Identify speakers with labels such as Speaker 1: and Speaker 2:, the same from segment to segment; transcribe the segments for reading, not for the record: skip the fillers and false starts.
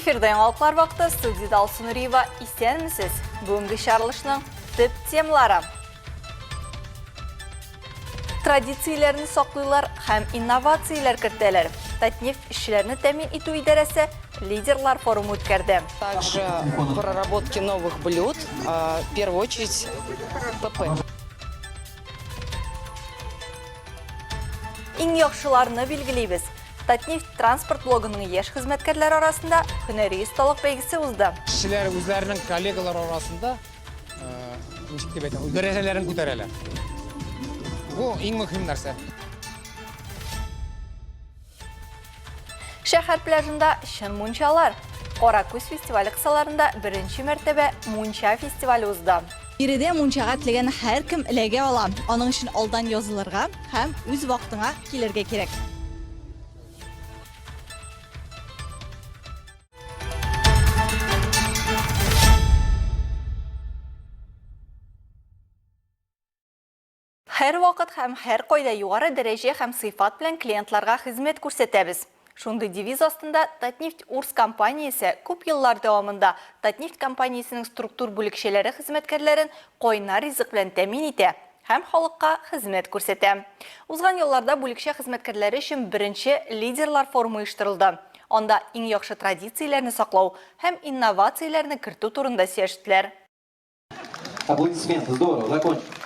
Speaker 1: Эфирден алқылар вақты студияда Алсынуриева исәнмісіз. Бүгінгі шарылышның төп темалары. Традицияләрне саклыйлар һәм инновациялар кертәләр. Татнефть эшчеләрне тәмин итү идарәсе лидерлар форумы үткәрде.
Speaker 2: Также проработки новых блюд, в первую очередь ПП.
Speaker 1: Иң яхшыларны билгелейбез. Татнефть транспорт блогының еш хезмәткәрләр арасында һөнәри осталык бәйгесе узды.
Speaker 3: Кешеләр үзләренең коллегалар арасында дәрәҗәләрен күтәрәләр. Бу иң мөһим нәрсә.
Speaker 1: Шәһәр пляжында шын мунчалар. Каракүз фестивале кысаларында беренче мәртәбә мунча фестивале узды.
Speaker 4: Биредә мунчага теләгән һәркем эләгә ала. Аның өчен алдан язылырга һәм үз вакытыңа килергә кирәк.
Speaker 1: Һәр вакыт һәм һәр кайда югары дәрәҗә һәм сыйфат белән клиентларга хезмәт күрсәтәбез. Шундый девиз астында Татнефть Урс компаниясе күп еллар дәвамында Татнефть компаниясенең структур бүлекчәләре хезмәткәрләрен кайнар ризык белән тәмин итә һәм халыкка хезмәт күрсәтә. Узган елларда бүлекчә хезмәткәрләре өчен беренче лидерлар форумы оештырылды. Анда иң яхшы традицияләрне саклау һәм инновацияләрне кертү турында сөйләштеләр.
Speaker 5: Аплодисменты, здорово, закончили.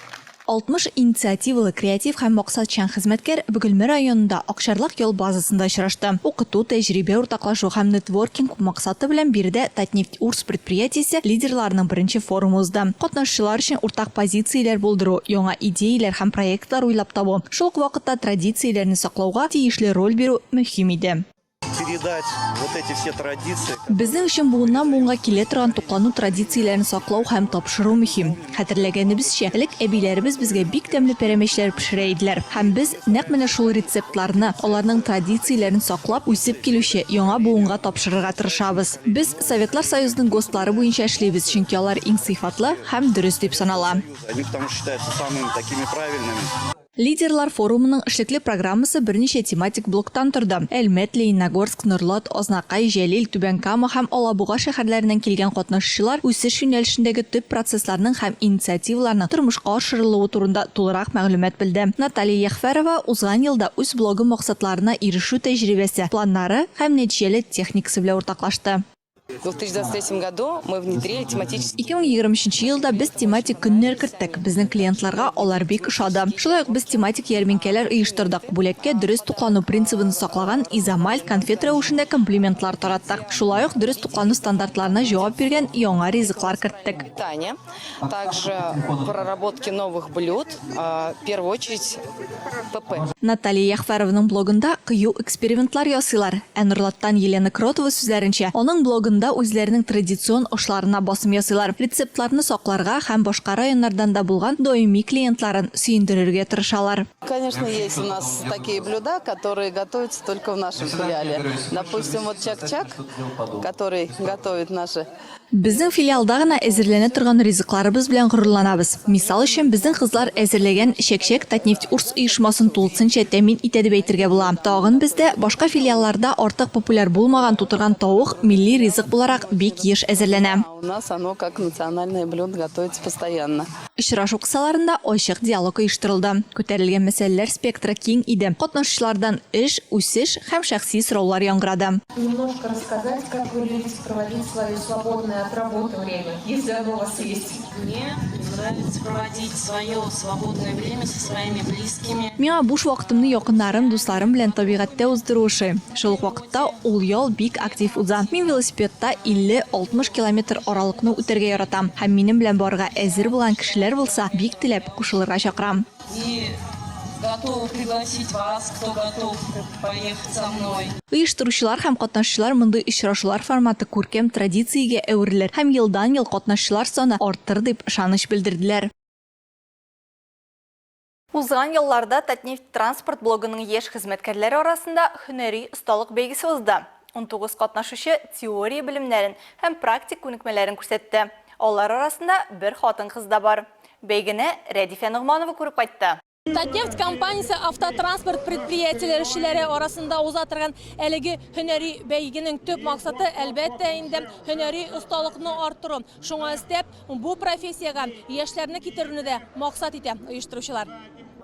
Speaker 4: 60 инициативалы креатив һәм максатчан хезмәткәр Бөгелмә районында Акчарлак ял базасында очрашты. Укыту, тәҗрибә уртаклашу һәм нетворкинг максаты белән биредә Татнефть Урс предприятиесе лидерларының беренче форумы узды. Катнашучылар өчен уртак позицияләр булдыру, яңа идеяләр һәм проектлар уйлап табу, шул ук вакытта традицияләрне саклауга тиешле роль бирү мөһим иде.
Speaker 6: Передать вот эти все традиции.
Speaker 4: Безнең өчен буыннан буынга килә торган туклану традицияләрен саклау һәм тапшыру мөһим. Хәтерләгәнебезчә, элек әбиләребез безгә бик тәмле пәрәмәчләр пешерә иделәр. Һәм без нәкъ менә шул рецептларны, аларның традицияләрен саклап, үсеп килүче яңа буынга тапшырырга тырышабыз. Без Советлар Союзының ГОСТлары буенча эшлибез, чөнки алар иң сыйфатлы һәм дөрес дип санала.
Speaker 6: Они потому что считаются самыми такими правильными.
Speaker 4: Лидерлар форумының эшлекле программасы берничә тематик блоктан торды. Әлмәт, Лениногорск, Норлат, Азнакай, Җәлил, Түбәнкама һәм Алабуга шәһәрләреннән килгән катнашучылар үсеш юнәлешендәге төп процессларның һәм инициативаларның тормышка ашырылуы турында тулырак мәгълүмат білді. Наталья Яхфәрова узган елда үз блогы максатларына ирешү тәҗрибәсе, планнары һәм нәтиҗәле техникасы белән уртаклашты.
Speaker 2: В 2023 году мы внедрили тематический...
Speaker 4: 2023 елда без тематик көннәр керттек. Безнең клиентларга алар бик ошады. Шулай ук без тематик ярминкәләр оештырдык. Бүләккә дөрес туклану принцибын саклаган изамаль, конфет рәвешендә комплиментлар тараттык. Шулай ук дөрес туклану стандартларына җавап биргән яңа ризыклар керттек.
Speaker 2: питания. Также проработки новых блюд, в первую очередь ПП.
Speaker 4: Наталья Яхфәрованың блогында кыю экспериментлар ясыйлар. Норлаттан Елена Кротова сүзләренчә, аның блогында үзләренең традицион ошларына басым ясыйлар. Рецептларны сакларга һәм башка районнардан да булган даими клиентларын сөендерергә тырышалар.
Speaker 7: Конечно, есть у нас такие блюда, которые готовятся только в нашем филиале. Допустим, вот чак-чак, который готовит наши.
Speaker 4: Безнең филиалда гына әзерләнә торган ризыкларыбыз белән горурланабыз. Мисал өчен, безнең кызлар әзерләгән чәк-чәк Татнефть Урс оешмасын тулысынча тәмин итә дип әйтергә була. Тагын бездә башка филиалларда артык популяр булмаган тутырган тавык милли ризык буларак бик еш әзерләнә.
Speaker 7: У нас оно как национальное блюдо готовится постоянно.
Speaker 4: Очрашу кысаларында ачык диалог оештырылды. Күтәрелгән мәсьәләләр спектры киң иде. Катнашучылардан эш, үсеш һәм шәхси сораулар яңгырады.
Speaker 8: Немножко рассказать, как вы любите проводить свое свободное от работы время, если оно у вас есть.
Speaker 9: Мне нравится проводить свое свободное время со своими близкими.
Speaker 4: Миңа буш вакытымны якыннарым, дусларым белән табигатьтә уздыру эше. Шул ук вакытта ул ял бик актив уза. Мин велосипедта 50-60 километр аралыкны үтәргә яратам. Һәм минем белән барга әзер булган кешеләр булса, бик теләп кушылырга чакырам.
Speaker 9: И готова пригласить вас, кто готов поехать со мной.
Speaker 4: Оештыручылар һәм катнашучылар мондый очрашулар форматы күркәм традициягә әверелер һәм елдан-ел катнашучылар саны артыр дип ышаныч белдерделәр.
Speaker 1: Узган елларда Татнефть транспорт блогының еш хезмәткәрләре арасында һөнәри осталык бәйгесе узды. 19 катнашучы теория белемнәрен һәм практик күнекмәләрен күрсәтте. Алар арасында бер хатын-кыз да бар. Бәйгене Рәдифә Нугманова күреп кайтты.
Speaker 10: Татнефть компаниясы автотранспорт предприятиелер эшчеләре арасында узатырган әлеге һөнәри бәйгенең төп максаты әлбәттә инде һөнәри осталыкны арттыру. Шуңа өстәп, бу профессиягә яшьләрне китерүне дә максат итә оештыручылар.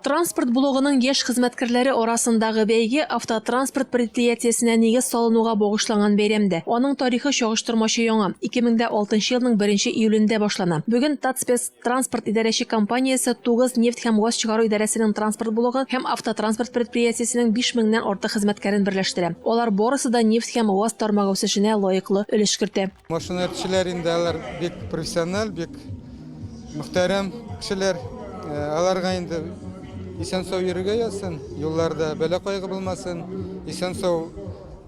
Speaker 10: Транспорт блогының яшь хезмәткәрләре арасындагы бәйге автотранспорт предприятиесенә нигез салынуга багышланган бәйрәмдә. Аның тарихы чагыштырмачы яңа. 2006 елның 1 июлендә башлана. Бүген Татспец транспорт идарәче компаниясе 9 нефть һәм газ чыгару идарәсенең транспорт блогы һәм автотранспорт предприятиесенең 5000-нән артык хезмәткәрен берләштерә. Алар барысы да нефть һәм газ тармагы үсешенә лаеклы өлеш кертә.
Speaker 3: Машина эшчеләр инде алар бик профессиональ, бик мөхтәрәм кешеләр. Аларга инде исән-сау йөрергә язсын, юлларда бәла кайгы булмасын, исән-сау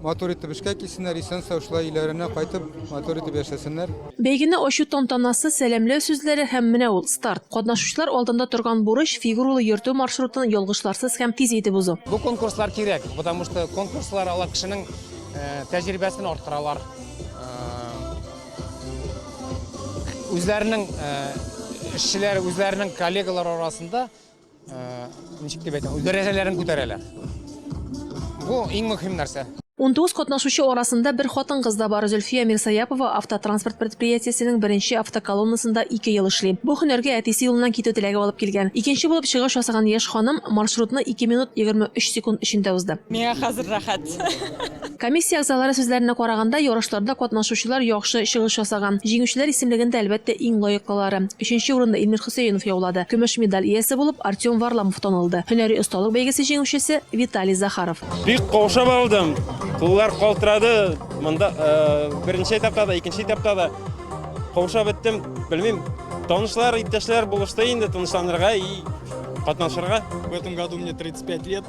Speaker 3: матур итеп эшкә килсеннәр, исән-сау шулай өйләренә кайтып, матур итеп яшәсеннәр.
Speaker 10: Бәйгене ачу тантанасы, сәламләү сүзләре һәм менә ул старт. Катнашучылар алдында торган бурыч фигуралы йөртү маршрутын ялгышларсыз һәм тиз итеп узу.
Speaker 11: Бу конкурслар кирәк, потому что конкурслар алар кешенең тәҗрибәсен арттыралар. Үзләренең эшчеләр, үзләренең коллегалар арасында ничек дип әйтәм, дәрәҗәләрен күтәрәләр. Бу иң мөһим нәрсә.
Speaker 10: 19 катнашучы арасында бер хатын-кыз да бар. Зөлфия Мирсаяпова автотранспорт предприятиесенең беренче автоколоннасында 2 ел эшли. Бу һөнәргә әтисе юлыннан китү теләге алып килгән. Икенче булып чыгыш ясаган яшь ханым маршрутны 2 минут 23 секунд эчендә узды.
Speaker 9: Миңа хәзер рәхәт.
Speaker 10: Комиссия әгъзалары сүзләренә караганда, ярышларда катнашучылар яхшы чыгыш ясаган. Җиңүчеләр исемлегендә әлбәттә иң лаеклылары. 3нче урында Илмир Хөсәенов яулады. Көмеш медаль иясе булып Артем Варламов танылды. Һөнәри осталык бәйгесе җиңүчесе Виталий Захаров.
Speaker 12: Бик каушап алдым. Куллар калтырады. Монда беренче этапта да, икенче этапта да каушап беттем. Белмим, танышлар, иптәшләр булышты инде тынычланырга и катнашырга.
Speaker 13: В этом году мне 35 лет.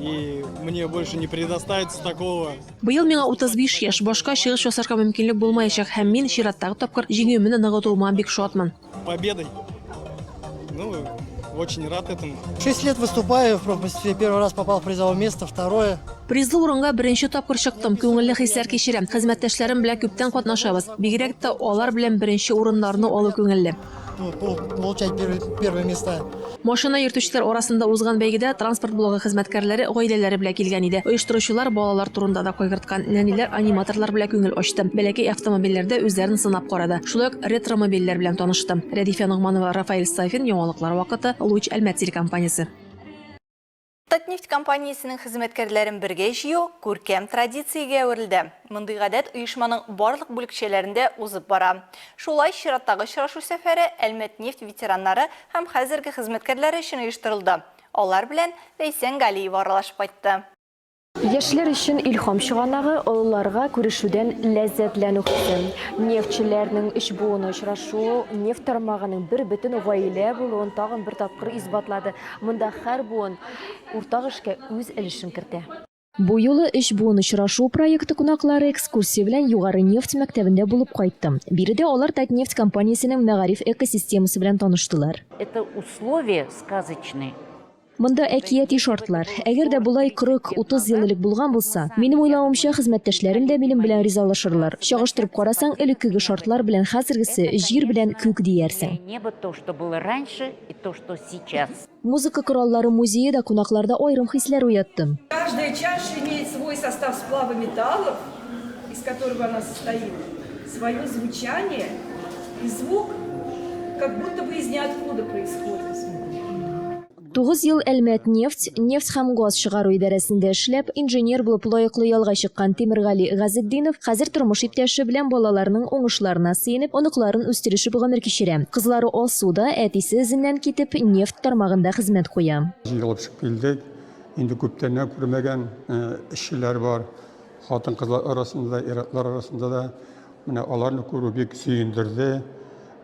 Speaker 13: И мне больше не предоставится такого.
Speaker 10: Быел миңа 35 яшь, башка чыгыш ясарга мөмкинлек булмаячак һәм мин чираттагы тапкыр җиңүемне ныгытуыма бик шатмын.
Speaker 13: Победой. Ну, очень рад этому.
Speaker 14: 6 лет выступаю, в пропуске первый раз попал в призовое место, второе.
Speaker 10: Призлы урынга беренче тапкыр чыктым. Күңелле хисләр кичерәм. Хезмәттәшләрем белән күптән катнашабыз. Бигрәк тә алар белән беренче урыннарны алу күңелле.
Speaker 14: Получать первые места.
Speaker 10: Машина йөртүчеләр арасында узган бәйгедә транспорт блогы хезмәткәрләре гаиләләре белән килгән иде. Оештыручылар балалар турында да кайгырткан. Нәниләр аниматорлар белән күңел ачты. Бәләкәй автомобильләрдә үзләрен сынап карады. Шулай ук ретромобильләр белән танышты. Рәдифә Нугманова, Рафаэль Сафин, яңалыклар вакыты, Луч Әлмәт телекомпаниясе.
Speaker 1: Татнефть компаниясенең хезмәткәрләрен бергә җыю күркәм традициягә әверелде. Мондый гадәт оешманың барлык бүлекчәләрендә узып бара. Шулай чираттагы очрашу сәфәре Әлмәт-нефть ветераннары һәм хәзерге хезмәткәрләре өчен оештырылды. Алар белән Ләйсән Галиева аралашып кайтты.
Speaker 15: Яшьләр өчен илһам чыганагы олыларга күрешүдән ләззәтләнү хисе. Нефтчеләрнең эш буыны очрашу, нефть тармагының бер бөтен гаилә булуын тагын бер тапкыр исбатлады. Монда һәр буын уртак эшкә үз өлешен кертә. Бу юлы эш буын очрашу проекты кунаклары экскурсия белән югары нефть мәктәбендә булып кайтты. Биредә алар Татнефть компаниясенең мәгариф экосистемасы белән таныштылар.
Speaker 16: Это условия сказочные.
Speaker 15: Монда әкияти шартлар. Әгәр дә булай 40-30 ел элек булган булса, минем уйлавымча хезмәттәшләрем дә минем белән ризалашырлар. Чагыштырып карасаң, элеккеге шартлар белән хәзергесе җир белән күк диярсең.
Speaker 16: Небо то, что было раньше, и то, что сейчас.
Speaker 15: Музыка кораллары музее да кунакларда аерым хисләр уятты.
Speaker 17: Каждая чаша имеет свой состав сплава металлов, из которого она состоит, свое звучание и звук, как будто бы из ниоткуда происходит.
Speaker 15: 9 ел Әлмәт-нефть, нефть һәм газ чыгару идарәсендә эшләп, инженер булып лаеклы ялга чыккан Тимергали Газетдинов хәзер тормыш иптәше белән балаларның уңышларына сөенеп, оныкларын үстерешеп гомер кичерә. Кызлары Алсуда әтисе эзеннән китеп, нефть тармагында хезмәт куя.
Speaker 18: Җыелып килдек. Инде күптән күрмәгән эшчеләр бар. Хатын-кызлар арасында, ир-атлар арасында да менә аларны күрү бик сөендерде.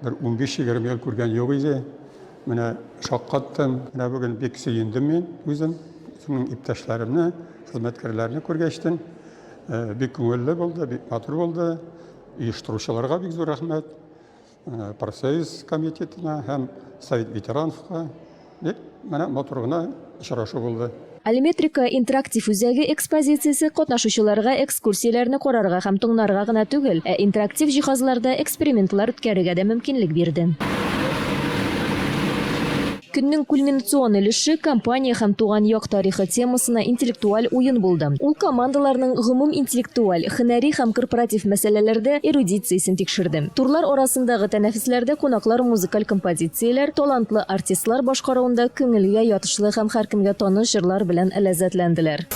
Speaker 18: Бер 15-20 ел күргән юк иде. Менә шаккаттым, менә бүген бик сөендем мин үзем, үземнең иптәшләремне, хезмәткәрләрне күргәчтен. Бик күңелле булды, бик матур булды. Оештыручыларга бик зур рәхмәт. Профсоюз комитетына һәм Совет ветеранларга бик менә матур гына очрашу булды.
Speaker 15: Алиметрика интерактив үзәге экспозициясе катнашучыларга экскурсияләрне карарга һәм тыңларга гына түгел, интерактив җиһазларда экспериментлар үткәрергә дә мөмкинлек бирде. Көннең кульминацион өлеше компания һәм туган як тарихы темасына интеллектуаль уен булды. Ул командаларның гомум интеллектуаль, һөнәри һәм корпоратив мәсьәләләрдә эрудициясен тикшерде. Турлар арасындагы тәнәфесләрдә кунаклар музыкаль композицияләр, талантлы артистлар башкаруында күңелгә ятышлы һәм һәркемгә таныш җырлар белән ләззәтләнделәр.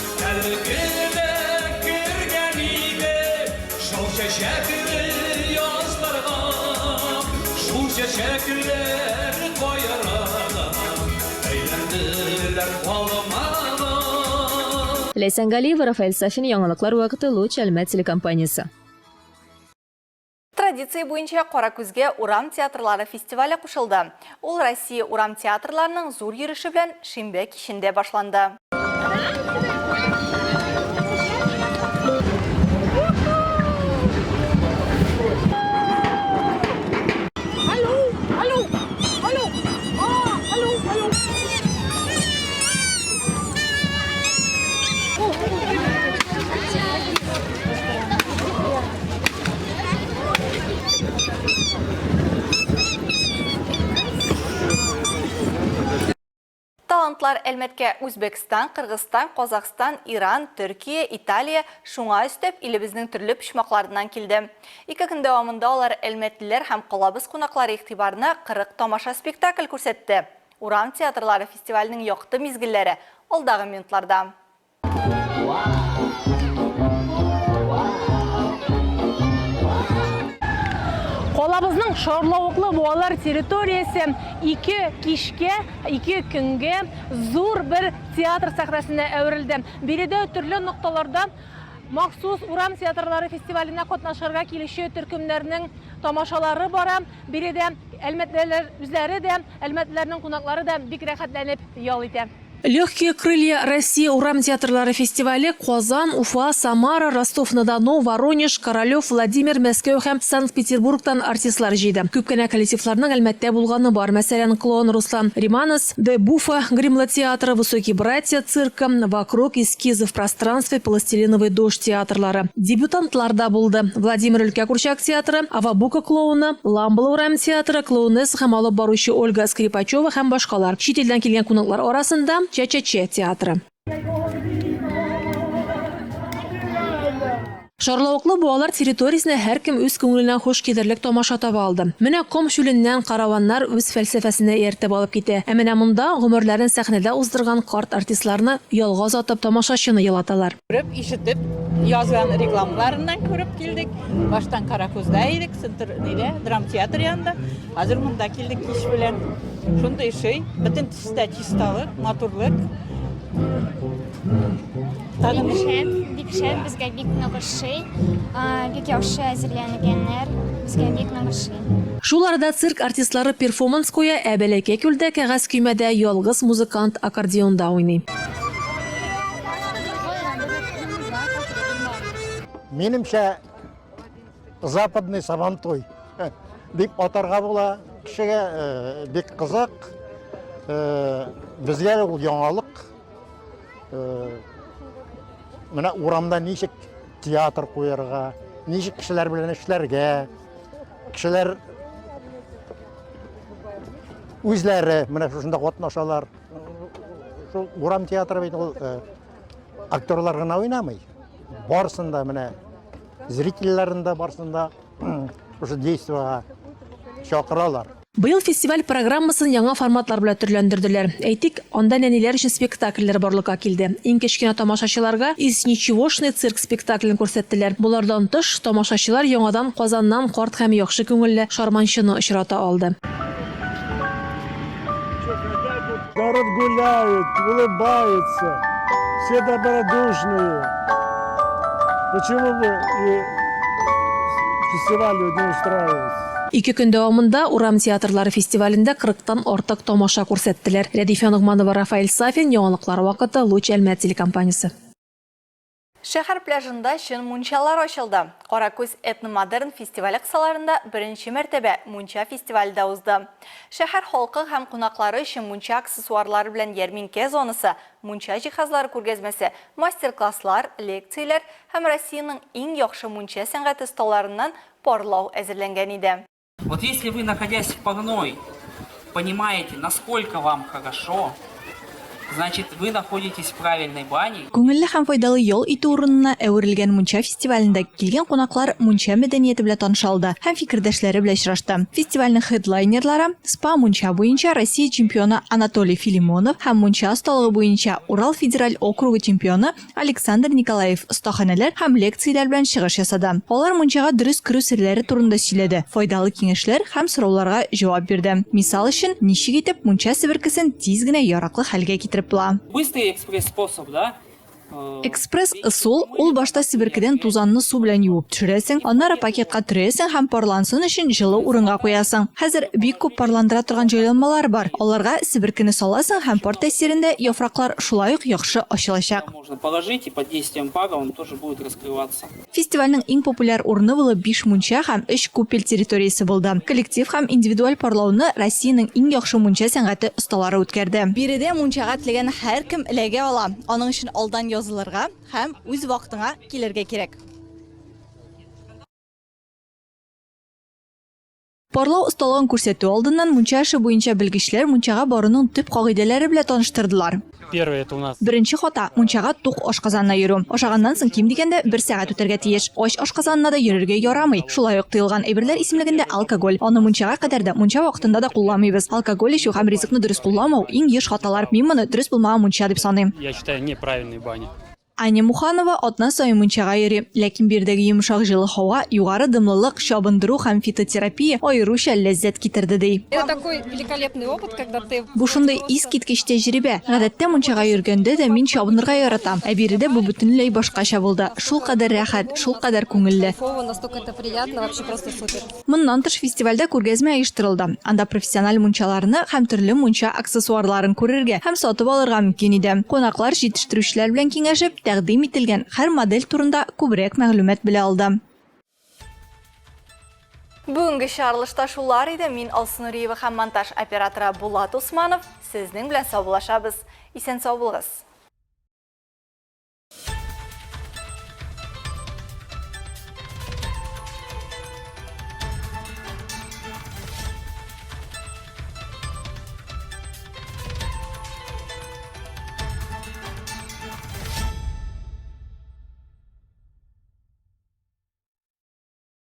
Speaker 15: Ләйсән Галиева, Рафаэль Сафин, яңалыклар вакыты Луч Әлмәт телекомпаниясе.
Speaker 1: Традиция буенча Каракүзгә урам театрлары фестивале кушылды. Ул Россия урам театрларының зур йөреше белән шимбә кичендә башланды. Талантлар Әлмәткә Үзбекстан, Кыргызстан, Казакстан, Иран, Төркия, Италия шуңа өстәп илебезнең төрле почмакларыннан килде. 2 көн дәвамында алар әлмәтлеләр һәм калабыз кунаклары игътибарына 40 тамаша спектакль күрсәтте. Урам театрлары фестиваленең якты мизгелләре алдагы минутларда.
Speaker 10: Колабызның Шарлавыклы буалар территориясе 2 көнгә зур бер театр сәхнәсенә әверелде. Биредә төрле нокталарда махсус урам театрлары фестиваленә катнашырга килүче төркемнәрнең тамашалары бара. Биредә әлмәтлеләр үзләре дә, әлмәтлеләрнең кунаклары да бик рәхәтләнеп ял итә. Легкие крылья России урам театрлары фестивале Казан, Уфа, Самара, Ростов-на-Дону, Воронеж, Королев, Владимир, Мәскәү һәм Санкт-Петербургтан артистлар җыйды. Күп кенә коллективларның Әлмәттә булганы бар. Мәсәлән, Клоун Руслан Риманос, Де Буфа, Гримла театры, Высокие братья цирка, Вокруг, Эскизы в пространстве, Пластилиновый дождь театрлары. Дебютантлар да булды. Владимир Өлкә Курчак театры, Авабука клоуны, Ламбла урам театры, клоунесса һәм алып баручы Ольга Скрипачева һәм башкалар. Чит илдән килгән кунаклар арасында Ча-Ча-Че театры. Шарлавыклы буалар территориясенә һәркем үз күңеленә хуш килерлек тамаша таба алды. Менә Ком шүленнән караваннар үз фәлсәфәсенә ияртеп алып китә. Ә менә монда гомерләрен сәхнәдә уздырган карт артистларны ялгыз атып тамашачыны елаталар.
Speaker 19: Күреп, ишетеп, язган рекламаларыннан күреп килдек. Баштан Каракүздә идек, драм театр янында. Хәзер монда килдек кич белән. Шундый шей, бөтен төстә чисталык, матурлык.
Speaker 20: Бик шәп, безгә бик ныгы шей, бик яхшы әзерләнгәннәр, безгә бик ныгы шей.
Speaker 10: Шул арада цирк артистлары перформанс куя, ә бәләкәй күлдә кәгазь көймәдә ялгыз музыкант аккордеонда уйный.
Speaker 21: Минемчә, западный сабантуй. Бик атарга була, кешегә бик кызык. Безгә ул яңалык. Менә урамда ничек театр куярга, ничек кешеләр белән эшләргә, кешеләр үзләре менә шунда катнашалар. Шул урам театры бит ул актерлар гына уйнамый. Барсында менә зрительләрендә барсында шушы действиягә чакыралар.
Speaker 10: Быел фестиваль программасын яңа форматлар белән төрләндерделәр. Әйтик, анда нәниләр өчен спектакльләр барлыкка килде. Иң кечкенә тамашачыларга «Из ничегошный» цирк спектаклен күрсәттеләр. Булардан тыш, тамашачылар яңадан Казаннан карт һәм яхшы күңелле Шарманчыны очрата алды.
Speaker 22: Народ гуляет, улыбается, все добродушные. Почему бы и фестиваль не устраивать?
Speaker 10: 2 көн дәвамында урам театрлары фестивалендә 40-тан артык тамаша күрсәттеләр. Рәдифә Нугманова, Рафаэль Сафин, яңалыклар вакыты Луч Әлмәт телекомпаниясе.
Speaker 1: Шәһәр пляжында чын мунчалар ачылды. Каракүз этномодерн фестивале кысаларында беренче мәртәбә мунча фестивале дә узды. Шәһәр халкы һәм кунаклары өчен мунча аксессуарлары белән ярминкә зонасы, мунча җиһазлары күргәзмәсе, мастер-класслар, лекцияләр һәм Россиянең иң яхшы мунча сәнгате осталарыннан парлау әзерләнгән иде.
Speaker 23: Вот если вы, находясь в Пагной,
Speaker 5: понимаете, насколько вам хорошо, значит, вы находитесь в правильной бане.
Speaker 4: Күңелле һәм файдалы ял итү урынына әверелгән мунча фестивалендә килгән кунаклар мунча мәдәнияте белән танышалды һәм фикердәшләре белән очрашты. Фестивальнең хедлайнерлары спа мунча буенча Россия чемпионы Анатолий Филимонов һәм мунча осталыгы буенча Урал федераль округы чемпионы Александр Николаев остаханәләр һәм лекцияләр белән чыгыш ясады. Алар мунчага дөрес керү серләре турында сөйләде, файдалы киңәшләр һәм сорауларга җавап бирде. Мисал өчен, ничек итеп мунча себеркесен тиз генә яраклы хәлгә китереп була.
Speaker 5: Быстрый экспресс-способ, да?
Speaker 4: Экспресс ысул ул башта себеркедән тузанны су белән юып төшерәсең, аннары пакетка төрәсең һәм парлансын өчен җылы урынга куясың. Хәзер бик күп парландыра торган җайланмалар бар. Аларга себеркене саласың һәм пар тәэсирендә яфраклар шулай ук яхшы ачылачак.
Speaker 5: Можно положить, и под действием пара он тоже будет раскрываться.
Speaker 4: Фестивальнең иң популяр урыны булып 5 мунча һәм 3 күпел территориясе булды. Коллектив һәм индивидуаль парлауны Россиянең иң яхшы мунча сәнгате осталары үткәрде. Биредә мунчага теләгән һәркем эләгә ала. Аның өчен алдан язылырга һәм үз вакытыңа килергә кирәк. Парлау осталыгын күрсәтү алдыннан мунча эше буенча белгечләр мунчага баруның төп кагыйдәләре белән таныштырдылар.
Speaker 11: Первое это у нас.
Speaker 4: Беренче хата мунчага тук ашказанына йөрү. Ашаганнан соң ким дигәндә 1 сәгать үтәргә тиеш. Аш ашказанына да йөрергә ярамый. Шулай ук тыелган әйберләр исемлегендә алкоголь. Аны мунчага кадәр дә мунча вакытында да кулланмыйбыз. Алкоголь эчү һәм ризыкны дөрес кулланмау иң еш хаталар. Мин моны дөрес булмаган мунча дип саныйм.
Speaker 11: Я считаю, неправильные бани.
Speaker 4: Аня Муханова атна сайын мунчага йөри, ләкин бирдәге йомшак җылы һава, югары дымлылык, чабындыру һәм фитотерапия аеруча ләззәт китерде ди.
Speaker 10: Это такой великолепный опыт, когда ты...
Speaker 4: Бу шундый искиткеч тәҗрибә. Гадәттә мунчага йөргәндә дә мин чабынырга яратам. Ә биредә бу бөтенләй башкача булды. Шул кадәр рәхәт, шул кадәр күңелле.
Speaker 10: Настолько это приятно, вообще просто супер.
Speaker 4: Моннан тыш фестивальдә күргәзмә оештырылды. Анда профессиональ мунчаларны һәм төрле мунча аксессуарларын күрергә һәм сатып алырга мөмкин иде. Кунаклар җитештерүчеләр белән киңәшеп, тәкъдим ителгән һәр модель турында күбрәк мәгълүмат белә алды.
Speaker 1: Бүгінгі шарылышта шулар иде. Мин Алсынуриева һәм монтаж операторы Булат Усманов. Сезнең белән саубуллашабыз. Исән сау булыгыз.